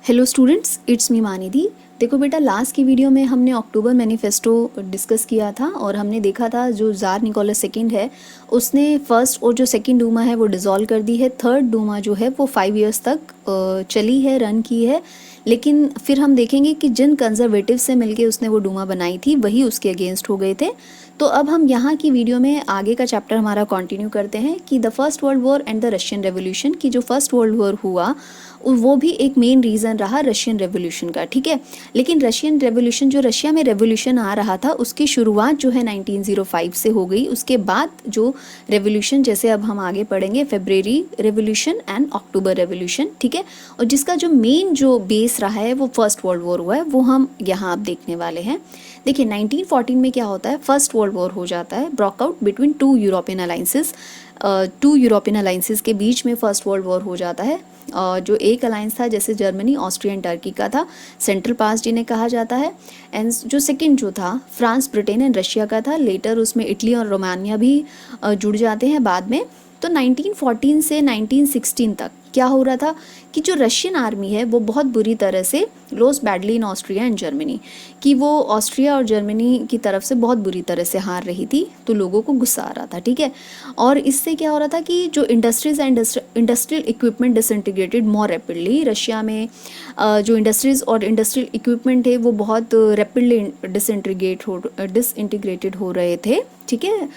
Hello students, it's me Manidhi. देखो बेटा, last की वीडियो में हमने अक्टूबर मैनिफेस्टो डिस्कस किया था और हमने देखा था जो ज़ार निकोलस सेकंड है उसने फर्स्ट और जो सेकंड डूमा है वो डिज़ोल्व कर दी है। थर्ड डूमा जो है वो 5 इयर्स तक चली है, रन की है। लेकिन फिर हम देखेंगे कि जिन कंजर्वेटिव से मिलके उसने वो डूमा बनाई थी वही उसके अगेंस्ट हो गए थे। तो अब हम यहाँ की वीडियो में आगे का चैप्टर हमारा कंटिन्यू करते हैं कि the first world war and the Russian revolution की जो फर्स्ट वर्ल्ड वॉर हुआ वो भी एक मेन रीज़न रहा रशियन रेवोल्यूशन का, ठीक है। लेकिन रशियन रेवोल्यूशन, जो रशिया में रेवोल्यूशन आ रहा था उसकी शुरुआत जो है 1905 से हो गई। उसके बाद जो रेवोल्यूशन, जैसे अब हम आगे पढ़ेंगे, February revolution and October revolution, ठीक है। और जिसका जो मेन जो बेस रहा है वो फर्स्ट वर्ल्ड वॉर हुआ है, वो हम यहाँ अब देखने वाले हैं। देखिए 1914 में क्या होता है, फर्स्ट वर्ल्ड वॉर हो जाता है, breakout between two European alliances के बीच में फर्स्ट वर्ल्ड वॉर हो जाता है। जो एक अलायंस था जैसे जर्मनी, ऑस्ट्रिया एंड टर्की का था, सेंट्रल पास्ट जिन्हें कहा जाता है। एंड जो सेकंड जो था फ्रांस, ब्रिटेन एंड रशिया का था। लेटर उसमें इटली और रोमानिया भी जुड़ जाते हैं बाद में। तो 1914 से 1916 तक क्या हो रहा था कि जो रशियन आर्मी है वो बहुत बुरी तरह से lost badly in Austria and Germany, कि वो ऑस्ट्रिया और जर्मनी की तरफ से बहुत बुरी तरह से हार रही थी। तो लोगों को गुस्सा आ रहा था, ठीक है। और इससे क्या हो रहा था कि जो industries and industrial equipment disintegrated more rapidly. Russia में जो इंडस्ट्रीज और इंडस्ट्रियल इक्विपमेंट है वो बहुत रैपिडली डिसइंटीग्रेटेड हो रहे थे, ठीक है,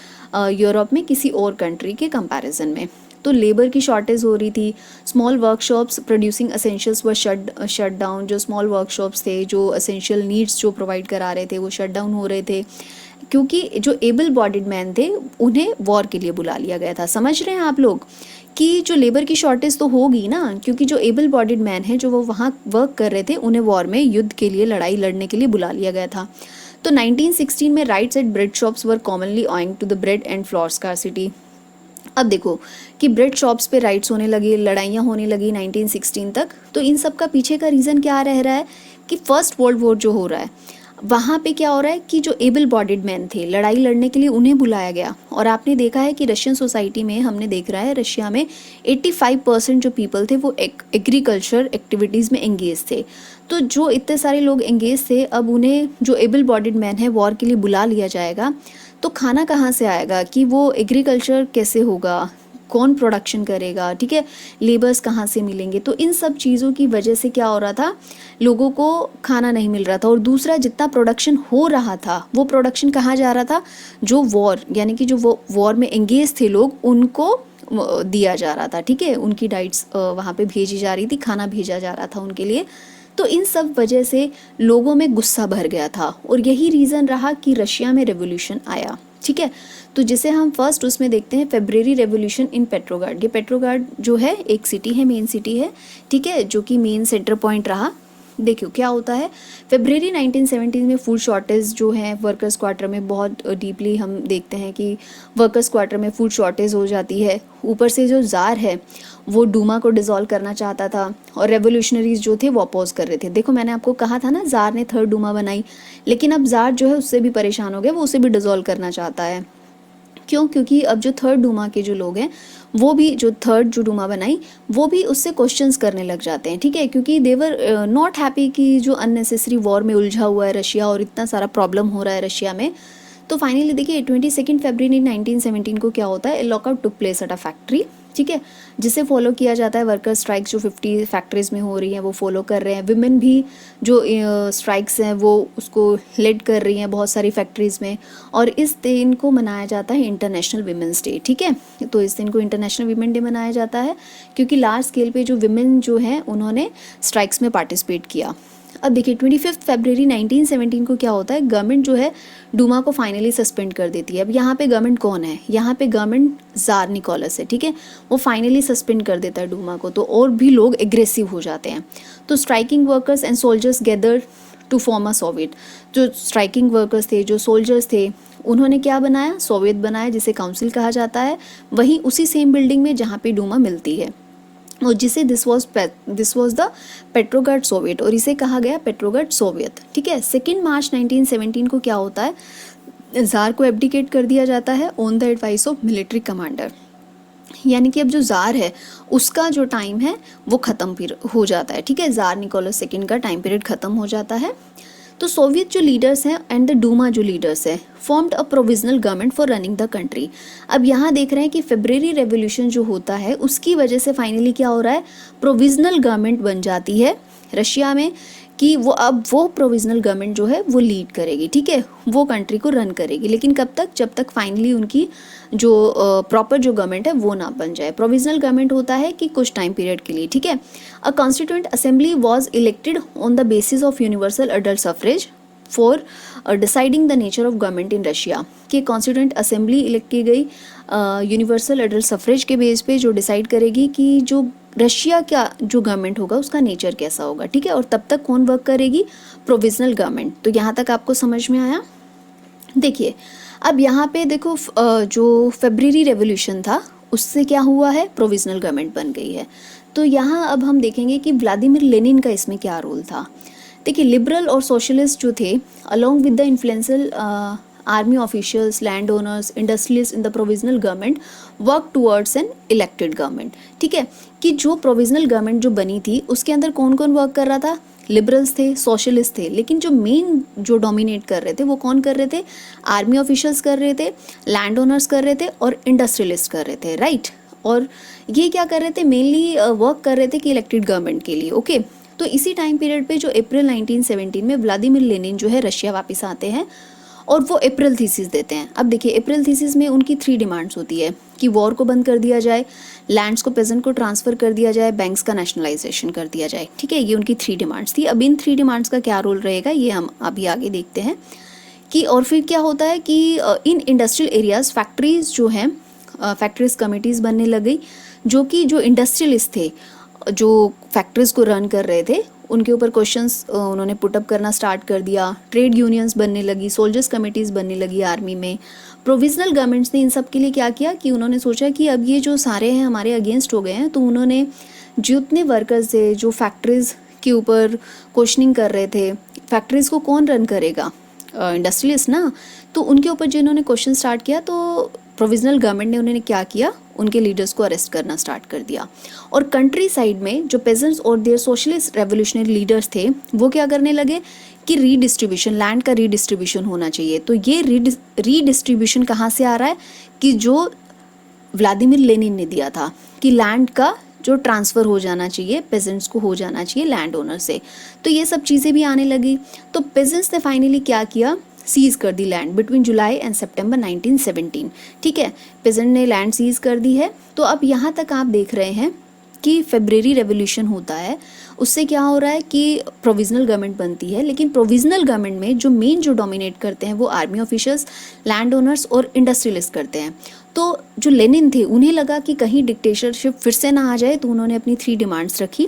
यूरोप में किसी और कंट्री के कंपैरिजन में। तो लेबर की शॉर्टेज हो रही थी। स्मॉल वर्कशॉप्स प्रोड्यूसिंग असेंशियल्स व शट डाउन। जो स्मॉल वर्कशॉप्स थे जो असेंशियल नीड्स जो प्रोवाइड करा रहे थे वो शट डाउन हो रहे थे, क्योंकि जो एबल बॉडीड मैन थे उन्हें वॉर के लिए बुला लिया गया था। समझ रहे हैं आप लोग कि जो लेबर की शॉर्टेज तो होगी ना, क्योंकि जो एबल बॉडीड मैन है जो वो वहाँ वर्क कर रहे थे उन्हें वॉर में, युद्ध के लिए, लड़ाई लड़ने के लिए बुला लिया गया था। तो 1916 में riots at bread shops were commonly owing to the bread and flour scarcity. अब देखो कि ब्रेड शॉप्स पे राइट्स होने लगी, लड़ाइयाँ होने लगी 1916 तक। तो इन सब का पीछे का रीज़न क्या रह रहा है कि फर्स्ट वर्ल्ड वॉर जो हो रहा है वहाँ पे क्या हो रहा है कि जो एबल बॉडीड मैन थे लड़ाई लड़ने के लिए उन्हें बुलाया गया। और आपने देखा है कि रशियन सोसाइटी में, हमने देख रहा है रशिया में 85% जो पीपल थे वो एग्रीकल्चर एक्टिविटीज़ में एंगेज थे। तो जो इतने सारे लोग एंगेज थे, अब उन्हें जो एबल बॉडीड मैन है वॉर के लिए बुला लिया जाएगा, तो खाना कहाँ से आएगा, कि वो एग्रीकल्चर कैसे होगा, कौन प्रोडक्शन करेगा, ठीक है, लेबर्स कहाँ से मिलेंगे। तो इन सब चीज़ों की वजह से क्या हो रहा था, लोगों को खाना नहीं मिल रहा था। और दूसरा, जितना प्रोडक्शन हो रहा था वो प्रोडक्शन कहाँ जा रहा था, जो वॉर, यानी कि जो वो वॉर में एंगेज थे लोग उनको दिया जा रहा था, ठीक है, उनकी डाइट्स वहाँ पे भेजी जा रही थी, खाना भेजा जा रहा था उनके लिए। तो इन सब वजह से लोगों में गुस्सा भर गया था और यही रीज़न रहा कि रशिया में रेवोल्यूशन आया, ठीक है। तो जिसे हम फर्स्ट उसमें देखते हैं, फेब्रुअरी रेवोल्यूशन इन पेट्रोग्राड। ये पेट्रोग्राड जो है एक सिटी है, मेन सिटी है, ठीक है, जो कि मेन सेंटर पॉइंट रहा। देखियो क्या होता है, फेब्रुअरी 1917 में फूड शॉर्टेज जो है वर्कर्स क्वार्टर में बहुत डीपली हम देखते हैं कि वर्कर्स क्वार्टर में फूड शॉर्टेज हो जाती है। ऊपर से जो ज़ार है वो डूमा को डिसॉल्व करना चाहता था और रेवोल्यूशनरीज जो थे वो अपोज कर रहे थे। देखो मैंने आपको कहा था ना, ज़ार ने थर्ड डूमा बनाई, लेकिन अब ज़ार जो है उससे भी परेशान हो गया, वो उसे भी डिसॉल्व करना चाहता है। क्यों? क्योंकि अब जो थर्ड डूमा के जो लोग हैं वो भी, जो थर्ड जो डूमा बनाई वो भी उससे क्वेश्चंस करने लग जाते हैं, ठीक है, क्योंकि देवर नॉट हैप्पी कि जो अननेसेसरी वॉर में उलझा हुआ है रशिया और इतना सारा प्रॉब्लम हो रहा है रशिया में। तो फाइनली देखिए 22 फरवरी 1917 को क्या होता है, lockout took place at a factory, ठीक है, जिसे फॉलो किया जाता है। वर्कर स्ट्राइक्स जो 50 फैक्ट्रीज में हो रही हैं वो फॉलो कर रहे हैं। विमेन भी जो स्ट्राइक्स हैं वो उसको लेड कर रही हैं बहुत सारी फैक्ट्रीज़ में। और इस दिन को मनाया जाता है इंटरनेशनल वीमेंस डे, ठीक है। तो इस दिन को इंटरनेशनल वीमेन डे मनाया जाता है क्योंकि लार्ज स्केल पे जो विमेन जो हैं उन्होंने स्ट्राइक्स में पार्टिसिपेट किया। अब देखिए 25 फरवरी 1917 को क्या होता है, गवर्नमेंट जो है डूमा को फाइनली सस्पेंड कर देती है। अब यहाँ पे गवर्नमेंट कौन है, यहाँ पे गवर्नमेंट ज़ार निकोलस है, ठीक है, वो फाइनली सस्पेंड कर देता है डूमा को। तो और भी लोग एग्रेसिव हो जाते हैं। तो striking workers and soldiers gather to form a soviet. जो स्ट्राइकिंग वर्कर्स थे, जो सोल्जर्स थे, उन्होंने क्या बनाया, सोवियत बनाया, जिसे काउंसिल कहा जाता है, वहीं उसी सेम बिल्डिंग में जहाँ पे डूमा मिलती है, और जिसे this was the Petrograd Soviet, और इसे कहा गया पेट्रोग्राड सोवियत, ठीक है। 2 मार्च 1917 को क्या होता है, ज़ार को एब्डिकेट कर दिया जाता है on the advice of military commander. यानी कि अब जो ज़ार है उसका जो टाइम है वो ख़त्म फिर हो जाता है, ठीक है, ज़ार निकोलस सेकंड का टाइम पीरियड ख़त्म हो जाता है। तो सोवियत जो लीडर्स हैं एंड द डूमा जो लीडर्स है formed a provisional government for running the country. अब यहाँ देख रहे हैं कि फेब्रुअरी रेवोल्यूशन जो होता है उसकी वजह से फाइनली क्या हो रहा है, प्रोविजनल गवर्नमेंट बन जाती है रशिया में, कि वो अब वो प्रोविजनल गवर्नमेंट जो है वो लीड करेगी, ठीक है, वो कंट्री को रन करेगी। लेकिन कब तक, जब तक फाइनली उनकी जो प्रॉपर जो गवर्नमेंट है वो ना बन जाए। प्रोविजनल गवर्नमेंट होता है कि कुछ टाइम पीरियड के लिए, ठीक है। अ constituent assembly was elected on the basis of universal adult suffrage for deciding the nature of government in Russia. कि कॉन्स्टिट्यूएंट असेंबली इलेक्ट की गई यूनिवर्सल अडल्ट सफरेज के बेस पे जो डिसाइड करेगी कि जो रशिया का जो गवर्नमेंट होगा उसका नेचर कैसा होगा, ठीक है। और तब तक कौन वर्क करेगी, प्रोविजनल गवर्नमेंट। तो यहाँ तक आपको समझ में आया। देखिए अब यहाँ पे देखो जो फेब्रुअरी रेवोल्यूशन था उससे क्या हुआ है, प्रोविजनल गवर्नमेंट बन गई है। तो यहाँ अब हम देखेंगे कि व्लादिमीर लेनिन का इसमें क्या रोल था। देखिए लिबरल और सोशलिस्ट जो थे along with the influential army officials, land owners, industrialist in the provisional government work towards an elected government, ठीक है। कि जो प्रोविजनल गवर्नमेंट जो बनी थी उसके अंदर कौन कौन वर्क कर रहा था, लिबरल्स थे, सोशलिस्ट थे, लेकिन जो मेन जो डोमिनेट कर रहे थे वो कौन कर रहे थे, आर्मी ऑफिशियल्स कर रहे थे, लैंड ओनर्स कर रहे थे और इंडस्ट्रियलिस्ट कर रहे थे, राइट। और ये क्या कर रहे थे, मेनली वर्क कर रहे थे कि इलेक्टेड गवर्नमेंट के लिए, ओके। तो इसी टाइम पीरियड पे जो अप्रैल 1917 में व्लादिमीर लेनिन जो है रशिया वापस आते हैं और वो अप्रैल थीसिस देते हैं। अब देखिए अप्रैल थीसिस में उनकी 3 डिमांड्स होती है कि वॉर को बंद कर दिया जाए, लैंड्स को पेजेंट को ट्रांसफ़र कर दिया जाए, बैंक्स का नेशनलाइजेशन कर दिया जाए, ठीक है। ये उनकी 3 डिमांड्स थी। अब इन 3 डिमांड्स का क्या रोल रहेगा ये हम अभी आगे देखते हैं। कि और फिर क्या होता है कि इन इंडस्ट्रियल एरियाज़ फैक्ट्रीज़ जो हैं, फैक्ट्रीज कमिटीज़ बनने लग गई, जो कि जो इंडस्ट्रियलिस्ट थे जो फैक्ट्रीज़ को रन कर रहे थे उनके ऊपर क्वेश्चंस उन्होंने पुटअप करना स्टार्ट कर दिया। ट्रेड यूनियंस बनने लगी, सोल्जर्स कमिटीज़ बनने लगी आर्मी में। प्रोविजनल गवर्नमेंट्स ने इन सब के लिए क्या किया कि उन्होंने सोचा कि अब ये जो सारे हैं हमारे अगेंस्ट हो गए हैं, तो उन्होंने जितने वर्कर्स थे जो फैक्ट्रीज़ के ऊपर क्वेश्चनिंग कर रहे थे, फैक्ट्रीज़ को कौन रन करेगा, इंडस्ट्रियलिस्ट ना, तो उनके ऊपर जो इन्होंने क्वेश्चन स्टार्ट किया तो प्रोविजनल गवर्नमेंट ने उन्होंने क्या किया, उनके लीडर्स को अरेस्ट करना स्टार्ट कर दिया। और कंट्री साइड में जो पेजेंट्स और देयर सोशलिस्ट रेवोल्यूशनरी लीडर्स थे वो क्या करने लगे कि रीडिस्ट्रीब्यूशन, लैंड का रीडिस्ट्रीब्यूशन होना चाहिए। तो ये रीडिस्ट्रीब्यूशन कहाँ से आ रहा है कि जो व्लादिमीर लेनिन ने दिया था कि लैंड का जो ट्रांसफ़र हो जाना चाहिए, पेजेंट्स को हो जाना चाहिए लैंड ओनर से। तो ये सब चीज़ें भी आने लगी। तो पेजेंट्स ने फाइनली क्या किया, सीज़ कर दी लैंड बिटवीन जुलाई एंड सितंबर 1917, ठीक है। पेजेंट ने लैंड सीज़ कर दी है। तो अब यहाँ तक आप देख रहे हैं कि फेब्रुअरी रेवोल्यूशन होता है, उससे क्या हो रहा है कि प्रोविजनल गवर्नमेंट बनती है। लेकिन प्रोविजनल गवर्नमेंट में जो मेन जो डोमिनेट करते हैं वो आर्मी ऑफिशियल्स, लैंड ओनर्स और इंडस्ट्रियलिस्ट करते हैं। तो जो लेनिन थे उन्हें लगा कि कहीं डिक्टेटरशिप फिर से ना आ जाए, तो उन्होंने अपनी 3 डिमांड्स रखी।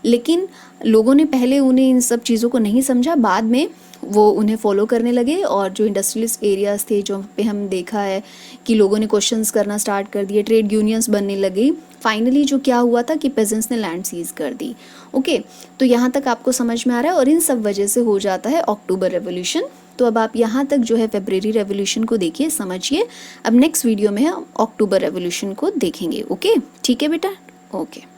लेकिन लोगों ने पहले उन्हें इन सब चीज़ों को नहीं समझा, बाद में वो उन्हें फॉलो करने लगे। और जो इंडस्ट्रियलिस्ट एरियाज़ थे जो पे हम देखा है कि लोगों ने क्वेश्चंस करना स्टार्ट कर दिए, ट्रेड यूनियंस बनने लगी। फाइनली जो क्या हुआ था कि पेजेंट्स ने लैंड सीज कर दी, ओके। तो यहाँ तक आपको समझ में आ रहा है। और इन सब वजह से हो जाता है अक्टूबर रेवोल्यूशन। तो अब आप यहाँ तक जो है फेब्रुअरी रेवोल्यूशन को देखिए, समझिए। अब नेक्स्ट वीडियो में हम अक्टूबर रेवोल्यूशन को देखेंगे, ओके, ठीक है बेटा, ओके।